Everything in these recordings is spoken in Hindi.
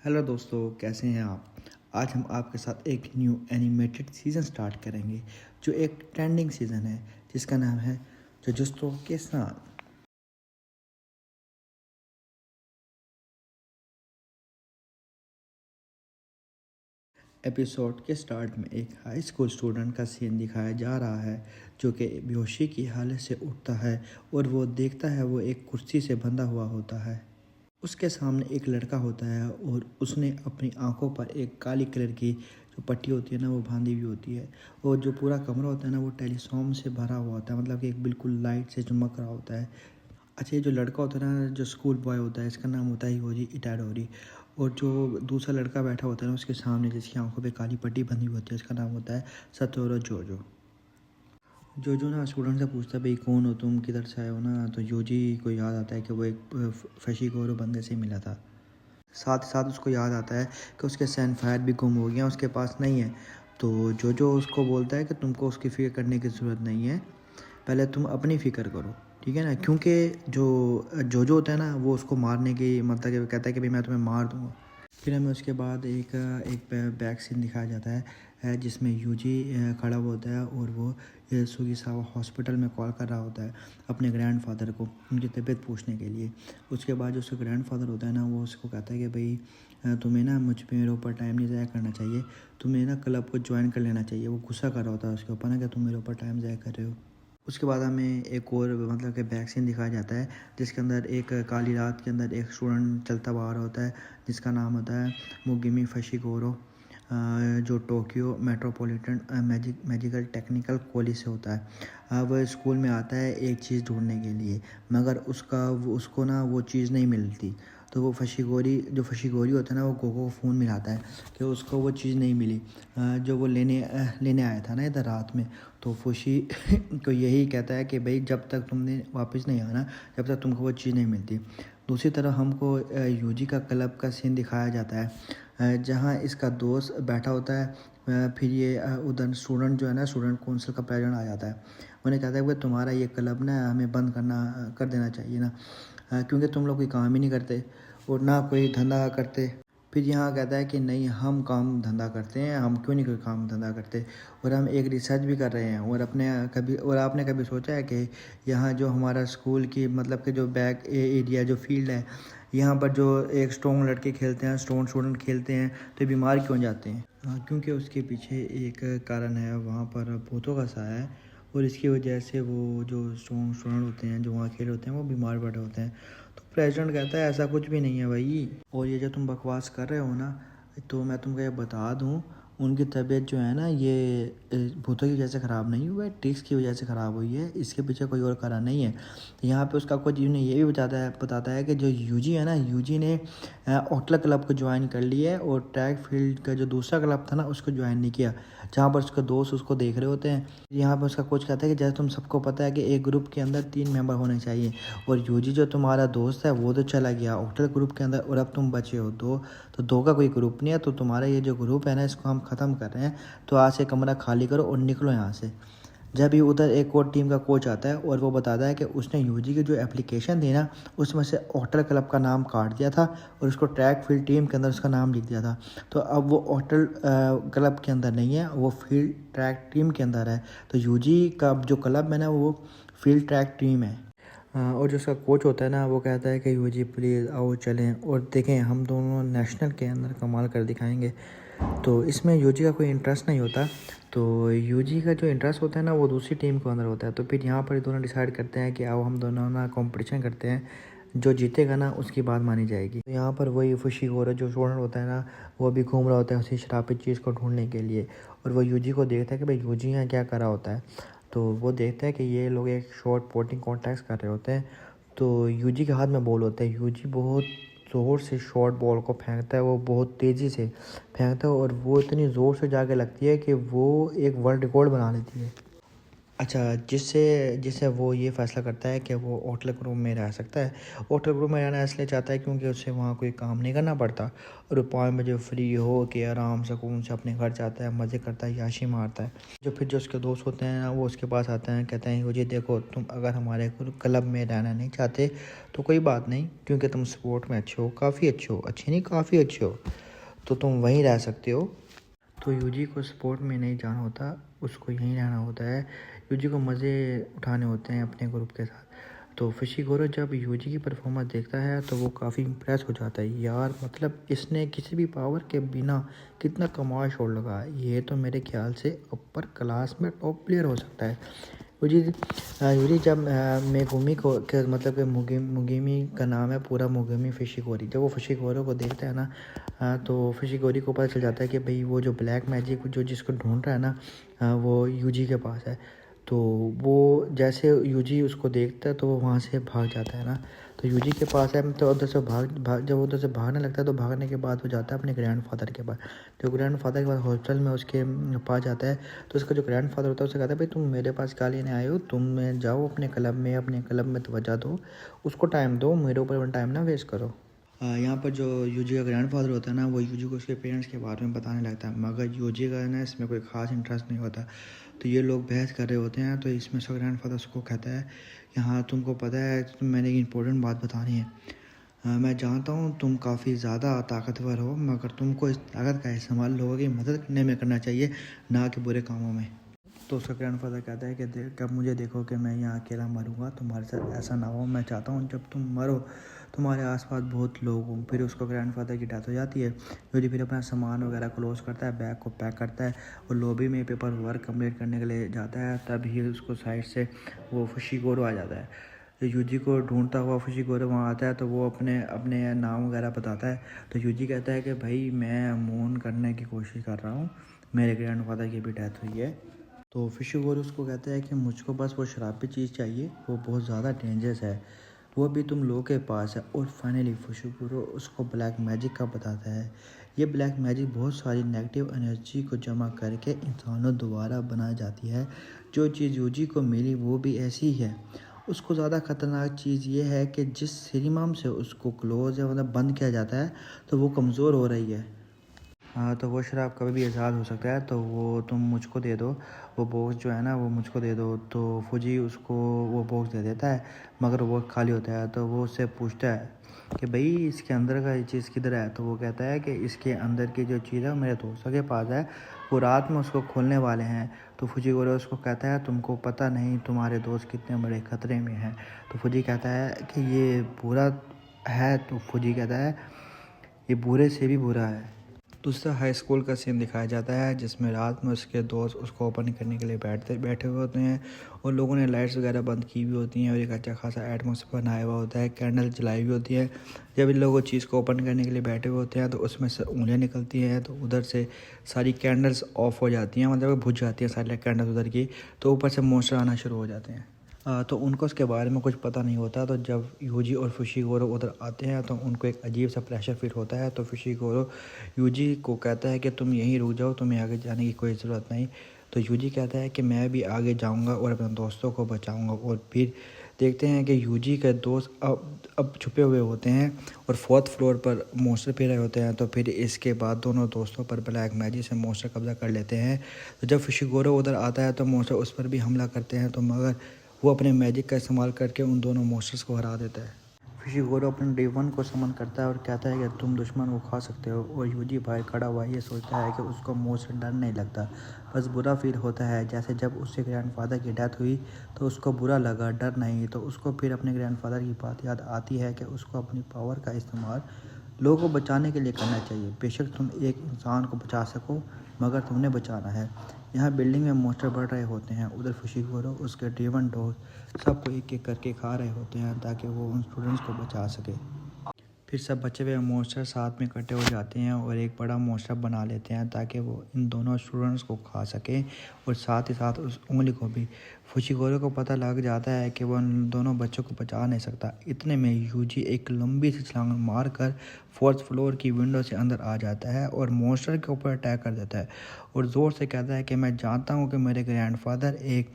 हेलो दोस्तों, कैसे हैं आप। आज हम आपके साथ एक न्यू एनिमेटेड सीज़न स्टार्ट करेंगे जो एक ट्रेंडिंग सीज़न है जिसका नाम है जुजुत्सु काइसेन। एपिसोड के स्टार्ट में एक हाई स्कूल स्टूडेंट का सीन दिखाया जा रहा है जो कि बेहोशी की हालत से उठता है और वो देखता है वो एक कुर्सी से बंधा हुआ होता है। उसके सामने एक लड़का होता है और उसने अपनी आंखों पर एक काली कलर की जो पट्टी होती है ना वो बांधी हुई होती है और जो पूरा कमरा होता है ना वो टेलीसोम से भरा हुआ होता है, मतलब कि एक बिल्कुल लाइट से चमक रहा होता है। अच्छा, ये जो लड़का होता है ना, जो स्कूल बॉय होता है, इसका नाम होता है हियोजी इटाडोरी। और जो दूसरा लड़का बैठा होता है ना उसके सामने, जिसकी आंखों पे काली पट्टी बंधी हुई होती है, उसका नाम होता है सतोरो जोजो। जोजो ना स्टूडेंट से पूछता है भाई कौन हो तुम, किधर से आए हो ना। तो योजी को याद आता है कि वो एक फशीगोरो बंदे से मिला था। साथ ही साथ उसको याद आता है कि उसके सैनफायर भी गुम हो गया, उसके पास नहीं है। तो जोजो उसको बोलता है कि तुमको उसकी फ़िक्र करने की ज़रूरत नहीं है, पहले तुम अपनी फ़िक्र करो, ठीक है ना। क्योंकि जो जोजो होता है ना वो उसको मारने की मतलब कि कहता है कि भाई मैं तुम्हें मार दूँगा। फिर हमें उसके बाद एक एक बैक सीन दिखाया जाता है जिसमें यूजी खड़ा हुआ होता है और वो सुगिसावा हॉस्पिटल में कॉल कर रहा होता है अपने ग्रैंडफादर को उनकी तबीयत पूछने के लिए। उसके बाद जो उसका ग्रैंडफादर होता है ना वो उसको कहता है कि भाई तुम्हें ना मुझ पे मेरे ऊपर टाइम नहीं ज़ाया करना चाहिए, तुम्हें ना क्लब को ज्वाइन कर लेना चाहिए। वो गुस्सा कर रहा होता है उसके ऊपर ना कि तुम मेरे ऊपर टाइम ज़ाया कर रहे हो। उसके बाद हमें एक और मतलब कि बैक सीन दिखाया जाता है जिसके अंदर एक काली रात के अंदर एक स्टूडेंट चलता हुआ आ रहा होता है जिसका नाम होता है मुगिमी फशीगोरो, जो Tokyo metropolitan magical technical college से होता है। वह स्कूल में आता है एक चीज़ ढूंढने के लिए, मगर उसको ना वो चीज़ नहीं मिलती। तो वो फशीगोरी होता है ना वो गोगो को फ़ोन मिलाता है कि उसको वो चीज़ नहीं मिली जो वो लेने आया था ना इधर रात में। तो फुशी को यही कहता है कि भाई जब तक तुमने वापस नहीं आना, जब तक तुमको वो चीज़ नहीं मिलती। दूसरी तरफ हमको यूजी का क्लब का सीन दिखाया जाता है जहाँ इसका दोस्त बैठा होता है। फिर ये उधर स्टूडेंट जो है ना, स्टूडेंट काउंसिल का प्रेसिडेंट आ जाता है। उन्हें कहता है कि तुम्हारा ये क्लब ना हमें बंद कर देना चाहिए ना, क्योंकि तुम लोग कोई काम ही नहीं करते और ना कोई धंधा करते। फिर यहाँ कहता है कि नहीं, हम काम धंधा करते हैं, हम क्यों नहीं कोई काम धंधा करते, और हम एक रिसर्च भी कर रहे हैं। और आपने कभी सोचा है कि यहाँ जो हमारा स्कूल की मतलब कि जो बैक एरिया जो फील्ड है, यहाँ पर जो एक स्ट्रॉन्ग लड़के खेलते हैं, स्ट्रॉन्ग स्टूडेंट खेलते हैं, तो बीमार क्यों जाते हैं। हाँ, क्योंकि उसके पीछे एक कारण है, वहाँ पर भूतों का साया है और इसकी वजह से वो जो स्ट्रॉन्ग स्टूडेंट होते हैं जो वहाँ खेल होते हैं वो बीमार पड़े होते हैं। तो प्रेसिडेंट कहता है ऐसा कुछ भी नहीं है भाई, और ये जो तुम बकवास कर रहे हो ना, तो मैं तुमको ये बता दूँ, उनकी तबीयत जो है ना ये भूतों की वजह से ख़राब नहीं हुआ है, ट्रिक्स की वजह से ख़राब हुई है। इसके पीछे कोई और कारण नहीं है। तो यहाँ पे उसका कोच ने ये भी बताता है कि जो यूजी है ना, यूजी ने ओटला क्लब को ज्वाइन कर लिया है और ट्रैक फील्ड का जो दूसरा क्लब था ना उसको ज्वाइन नहीं किया, जहाँ पर उसके दोस्त उसको देख रहे होते हैं। यहाँ पर उसका कोच कहता है कि जैसे तुम सबको पता है कि एक ग्रुप के अंदर 3 मेंबर होने चाहिए, और यूजी जो तुम्हारा दोस्त है वो तो चला गया होटल ग्रुप के अंदर और अब तुम बचे हो दो, तो दो का कोई ग्रुप नहीं है। तो तुम्हारा ये जो ग्रुप है ना इसको हम ख़त्म कर रहे हैं, तो आज से कमरा खाली करो और निकलो यहाँ से। जब ही उधर एक और टीम का कोच आता है और वो बताता है कि उसने यूजी की जो एप्लीकेशन थी ना उसमें से होटल क्लब का नाम काट दिया था और उसको ट्रैक फील्ड टीम के अंदर उसका नाम लिख दिया था। तो अब वो होटल क्लब के अंदर नहीं है, वो फील्ड ट्रैक टीम के अंदर है। तो यूजी का जो क्लब है ना वो फील्ड ट्रैक टीम है। और जो उसका कोच होता है ना वो कहता है कि यूजी प्लीज़ आओ चलें और देखें, हम दोनों नेशनल के अंदर कमाल कर दिखाएंगे। तो इसमें यूजी का कोई इंटरेस्ट नहीं होता। तो यूजी का जो इंटरेस्ट होता है ना वो दूसरी टीम के अंदर होता है। तो फिर यहाँ पर दोनों डिसाइड करते हैं कि आओ हम दोनों ना कंपटीशन करते हैं, जो जीतेगा ना उसकी बात मानी जाएगी। तो यहाँ पर वही फुशीगोरा जो स्टूडेंट होता है ना वो भी घूम रहा होता है उसी शराबित चीज़ को ढूंढने के लिए, और वो यूजी को देखता है कि भाई यूजी यहाँ क्या कर रहा होता है। तो वो देखता है कि ये लोग एक शॉर्ट पोटिंग कॉन्टेस्ट कर रहे होते हैं। तो यूजी के हाथ में बॉल होता है, यूजी बहुत ज़ोर से शॉर्ट बॉल को फेंकता है, वो बहुत तेज़ी से फेंकता है और वो इतनी ज़ोर से जाके लगती है कि वो एक वर्ल्ड रिकॉर्ड बना लेती है। अच्छा, जिससे जिससे वो ये फ़ैसला करता है कि वो होटल रूम में रह सकता है। होटल रूम में रहना इसलिए चाहता है क्योंकि उसे वहाँ कोई काम नहीं करना पड़ता और वो 5 बजे फ्री हो के आराम सुकून से अपने घर जाता है, मज़े करता है, याशी मारता है। जो उसके दोस्त होते हैं ना, वो उसके पास आते हैं, कहते हैं जी देखो, तुम अगर हमारे क्लब में रहना नहीं चाहते तो कोई बात नहीं, क्योंकि तुम स्पोर्ट में अच्छे हो, काफ़ी अच्छे हो, अच्छे नहीं काफ़ी अच्छे हो, तो तुम वहीं रह सकते हो। तो यूजी को स्पोर्ट में नहीं जाना होता, उसको यहीं रहना होता है। यूजी को मज़े उठाने होते हैं अपने ग्रुप के साथ। तो फिशिगोरो जब यूजी की परफॉर्मेंस देखता है तो वो काफ़ी इम्प्रेस हो जाता है। यार मतलब इसने किसी भी पावर के बिना कितना कमाल शॉट लगा, ये तो मेरे ख्याल से अपर क्लास में टॉप प्लेयर हो सकता है। यूजी यूजी जब मेगुमी को मतलब कि मुगीमी का नाम है पूरा, मुगीमी फिशिगोरी। जब वो फिशिगोरो को देखता है ना, तो फिशिगोरी को पता चल जाता है कि भाई वो जो ब्लैक मैजिक जो जिसको ढूंढ रहा है ना, वो यूजी के पास है। तो वो जैसे यूजी उसको देखता है तो वो वहाँ से भाग जाता है ना, तो यूजी के पास है, तो उधर से जब उधर से भागने लगता है तो भागने के बाद वो जाता है अपने ग्रैंडफादर के पास। जो ग्रैंडफादर के पास हॉस्पिटल में उसके पास जाता है, तो उसका जो ग्रैंडफादर होता है उससे कहता है भाई तुम मेरे पास क्या लेने आए हो, तुम जाओ अपने क्लब में तवज्जो दो, उसको टाइम दो, मेरे ऊपर टाइम ना वेस्ट करो। यहाँ पर जो यूजी का ग्रैंडफादर होता है ना, वो यूजी को उसके पेरेंट्स के बारे में बताने लगता है, मगर यूजी का ना इसमें कोई ख़ास इंटरेस्ट नहीं होता। तो ये लोग बहस कर रहे होते हैं, तो इसमें उसका ग्रैंडफादर उसको कहता है कि हाँ तुमको पता है, मैंने एक इंपॉर्टेंट बात बतानी है। मैं जानता हूँ तुम काफ़ी ज़्यादा ताकतवर हो, मगर तुमको इस ताकत का इस्तेमाल लोगों की मदद करने में करना चाहिए, ना कि बुरे कामों में। तो उसका ग्रैंडफादर कहता है कि जब मुझे देखो कि मैं यहाँ अकेला मरूंगा, तुम्हारे साथ ऐसा ना हो, मैं चाहता हूँ जब तुम मरो तुम्हारे आसपास बहुत लोग हों। फिर उसको ग्रैंडफादर की डेथ हो जाती है। यूजी फिर अपना सामान वगैरह क्लोज करता है, बैग को पैक करता है और लॉबी में पेपर वर्क कंप्लीट करने के लिए जाता है। तभी उसको साइड से वो फिशिगोरो आ जाता है। तो यूजी को ढूंढता हुआ फिशिगोरो वहाँ आता है, तो वो अपने अपने नाम वगैरह बताता है। तो यूजी कहता है कि भाई मैं मून करने की कोशिश कर रहा हूँ, मेरे ग्रैंडफादर की भी डेथ हुई है। तो फिशिगोरो उसको कहता है कि मुझको बस वो शराबी चीज़ चाहिए, वो बहुत ज़्यादा डेंजरस है, वो भी तुम लोगों के पास है। और फाइनली फिशिगोरो उसको ब्लैक मैजिक का बताता है। ये ब्लैक मैजिक बहुत सारी नेगेटिव एनर्जी को जमा करके इंसानों दोबारा बनाई जाती है। जो चीज़ यूजी को मिली वो भी ऐसी ही है। उसको ज़्यादा ख़तरनाक चीज़ ये है कि जिस सिनेमाम से उसको क्लोज है मतलब बंद किया जाता है, तो वो कमज़ोर हो रही है। हाँ, तो वो शराब कभी भी आज़ाद हो सकता है, तो वो तुम मुझको दे दो, वो बॉक्स जो है ना वो मुझको दे दो। तो फौजी उसको वो बॉक्स दे देता है, मगर वो खाली होता है। तो वो उससे पूछता है कि भाई इसके अंदर का ये चीज़ किधर है। तो वो कहता है कि इसके अंदर की जो चीज़ है वो मेरे दोस्तों के पास है, वो रात में उसको खोलने वाले हैं। तो फौजी गोरे उसको कहता है तुमको पता नहीं तुम्हारे दोस्त कितने बड़े ख़तरे में हैं। तो फौजी कहता है कि ये बुरा है। तो फौजी कहता है ये बुरे से भी बुरा है। दूसरा हाई स्कूल का सीन दिखाया जाता है, जिसमें रात में उसके दोस्त उसको ओपन करने के लिए बैठे हुए होते हैं और लोगों ने लाइट्स वगैरह बंद की हुई होती हैं और एक अच्छा खासा एटमॉस्फेयर बनाया हुआ होता है, कैंडल जलाई हुई होती है। जब इन लोगों चीज़ को ओपन करने के लिए बैठे हुए होते हैं तो उसमें से उंगलियाँ निकलती हैं, तो उधर से सारी कैंडल्स ऑफ हो जाती हैं, मतलब बुझ जाती हैं सारी कैंडल्स उधर की। तो ऊपर से मॉन्स्टर आना शुरू हो जाते हैं। तो उनको उसके बारे में कुछ पता नहीं होता। तो जब यूजी और फिशिगोरो उधर आते हैं तो उनको एक अजीब सा प्रेशर फील होता है। तो फिशिगोरो यूजी को कहता है कि तुम यहीं रुक जाओ, तुम्हें आगे जाने की कोई ज़रूरत नहीं। तो यूजी कहता है कि मैं भी आगे जाऊंगा और अपने दोस्तों को बचाऊंगा। और फिर देखते हैं कि यूजी के दोस्त अब छुपे हुए होते हैं और 4th फ्लोर पर मॉन्स्टर फिर रहे होते हैं। तो फिर इसके बाद दोनों दोस्तों पर ब्लैक मैजिक से मॉन्स्टर कब्जा कर लेते हैं। तो जब फिशिगोरो उधर आता है तो मॉन्स्टर उस पर भी हमला करते हैं, तो मगर वो अपने मैजिक का इस्तेमाल करके उन दोनों मॉन्स्टर्स को हरा देता है। फिशिगोरो अपने डेवन को समन करता है और कहता है कि तुम दुश्मन को खा सकते हो। और यूजी भाई खड़ा हुआ ये सोचता है कि उसको मुँह से डर नहीं लगता, बस बुरा फील होता है। जैसे जब उसके ग्रैंडफादर की डेथ हुई तो उसको बुरा लगा, डर नहीं। तो उसको फिर अपने ग्रैंडफादर की बात याद आती है कि उसको अपनी पावर का इस्तेमाल लोगों को बचाने के लिए करना चाहिए। बेशक तुम एक इंसान को बचा सको, मगर तुमने बचाना है। यहाँ बिल्डिंग में मॉन्स्टर बढ़ रहे होते हैं, उधर फिशिगोरो उसके ड्रेवन डॉग सबको एक एक करके खा रहे होते हैं ताकि वो उन स्टूडेंट्स को बचा सके। फिर सब बचे हुए मॉन्स्टर साथ में इकट्ठे हो जाते हैं और एक बड़ा मॉन्स्टर बना लेते हैं ताकि वो इन दोनों स्टूडेंट्स को खा सकें और साथ ही साथ उस उंगली को भी। फुशिगोरो को पता लग जाता है कि वो उन दोनों बच्चों को बचा नहीं सकता। इतने में यूजी एक लंबी सी छलांग मारकर 4th फ्लोर की विंडो से अंदर आ जाता है और मॉन्स्टर के ऊपर अटैक कर देता है और ज़ोर से कहता है कि मैं जानता हूँ कि मेरे ग्रैंडफादर एक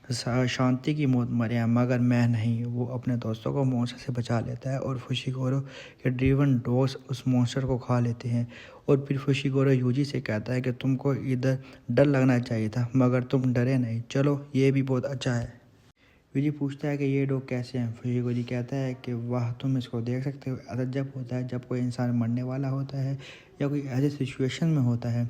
शांति की मौत मरे हैं, मगर मैं नहीं। वो अपने दोस्तों को मॉन्स्टर से बचा लेता है और फुशिगोरो के ड्रीवन डॉग्स उस मॉन्स्टर को खा लेते हैं। और फिर फुशिगोरो यूजी से कहता है कि तुमको इधर डर लगना चाहिए था, मगर तुम डरे नहीं। चलो, ये भी बहुत अच्छा है। यूजी पूछता है कि ये डॉग कैसे हैं। फुशिगोरी कहता है कि वाह, तुम इसको देख सकते हो। अगर जब होता है जब कोई इंसान मरने वाला होता है या कोई ऐसे सिचुएशन में होता है।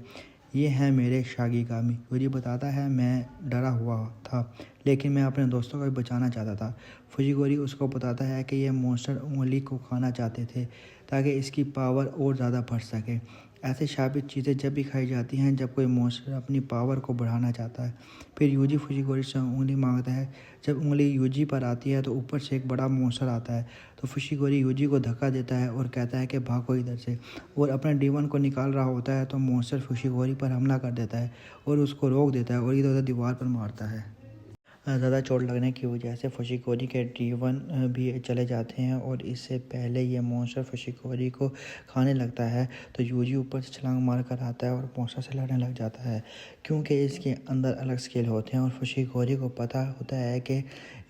ये है मेरे शागिगामी। यूजी बताता है, मैं डरा हुआ था लेकिन मैं अपने दोस्तों को भी बचाना चाहता था। फुशिगोरी उसको बताता है कि ये मॉन्स्टर उंगली को खाना चाहते थे ताकि इसकी पावर और ज़्यादा बढ़ सके। ऐसे शाबित चीज़ें जब भी खाई जाती हैं जब कोई मॉन्स्टर अपनी पावर को बढ़ाना चाहता है। फिर यूजी फुशिगोरी से उंगली मांगता है। जब उंगली यूजी पर आती है तो ऊपर से एक बड़ा मॉन्स्टर आता है। तो फुशिगोरी यूजी को धक्का देता है और कहता है कि भागो इधर से। और अपने डीमन को निकाल रहा होता है तो मॉन्स्टर फुशिगोरी पर हमला कर देता है और उसको रोक देता है और इधर उधर दीवार पर मारता है। ज़्यादा चोट लगने की वजह से फुशिगोरी के डीवन भी चले जाते हैं और इससे पहले ये मॉन्स्टर फुशिगोरी को खाने लगता है तो यूजी ऊपर से छलांग मार कर आता है और मॉन्स्टर से लड़ने लग जाता है, क्योंकि इसके अंदर अलग स्किल होते हैं और फुशिगोरी को पता होता है कि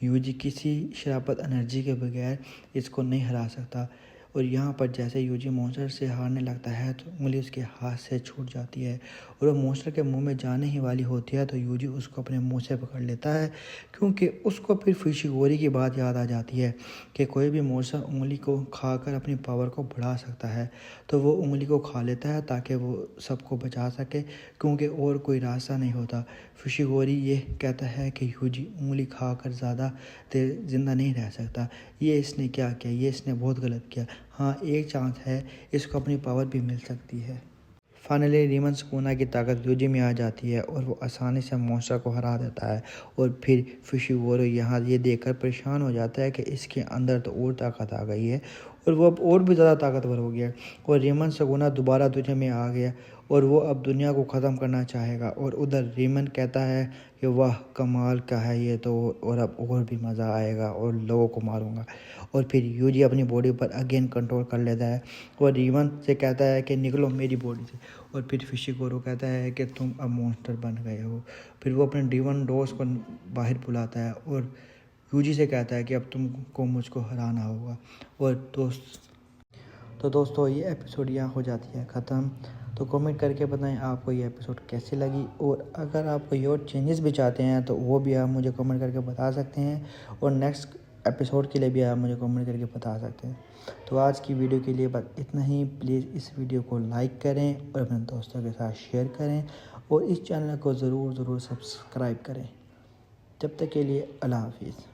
यूजी किसी शराबत एनर्जी के बगैर इसको नहीं हरा सकता। और यहाँ पर जैसे यूजी मॉन्स्टर से हारने लगता है तो उंगली उसके हाथ से छूट जाती है और वो मॉन्स्टर के मुंह में जाने ही वाली होती है तो यूजी उसको अपने मुंह से पकड़ लेता है, क्योंकि उसको फिर फुशिगोरी की बात याद आ जाती है कि कोई भी मॉन्स्टर उंगली को खाकर अपनी पावर को बढ़ा सकता है। तो वो उंगली को खा लेता है ताकि वो सबको बचा सके, क्योंकि और कोई रास्ता नहीं होता। फुशिगोरी ये कहता है कि यूजी उंगली खाकर ज़्यादा देर जिंदा नहीं रह सकता। ये इसने क्या किया, ये इसने बहुत गलत किया। हाँ, एक चांस है, इसको अपनी पावर भी मिल सकती है। फाइनली रीमन सुकुना की ताकत यूजी में आ जाती है और वो आसानी से मॉन्स्टर को हरा देता है। और फिर फुशिगोरो यहाँ ये देखकर परेशान हो जाता है कि इसके अंदर तो और ताकत आ गई है और वो अब और भी ज़्यादा ताकतवर हो गया। और रीमन सुकुना दोबारा दुनिया में आ गया और वो अब दुनिया को ख़त्म करना चाहेगा। और उधर रीमन कहता है कि वाह, कमाल का है ये तो, और अब और भी मज़ा आएगा और लोगों को मारूंगा। और फिर यूजी अपनी बॉडी पर अगेन कंट्रोल कर लेता है और रीमन से कहता है कि निकलो मेरी बॉडी से। और फिर फुशिगोरो कहता है कि तुम अब मॉन्स्टर बन गए हो। फिर वो अपने डीवन डॉग्स को बाहर बुलाता है और यूजी से कहता है कि अब तुमको मुझको हराना होगा। और दोस्तों ये एपिसोड यहाँ हो जाती है ख़त्म। तो कमेंट करके बताएं आपको ये एपिसोड कैसी लगी, और अगर आप कोई और चेंजेस भी चाहते हैं तो वो भी आप मुझे कमेंट करके बता सकते हैं और नेक्स्ट एपिसोड के लिए भी आप मुझे कमेंट करके बता सकते हैं। तो आज की वीडियो के लिए बस इतना ही। प्लीज़ इस वीडियो को लाइक करें और अपने दोस्तों के साथ शेयर करें और इस चैनल को ज़रूर सब्सक्राइब करें। जब तक के लिए अल्लाह हाफिज़।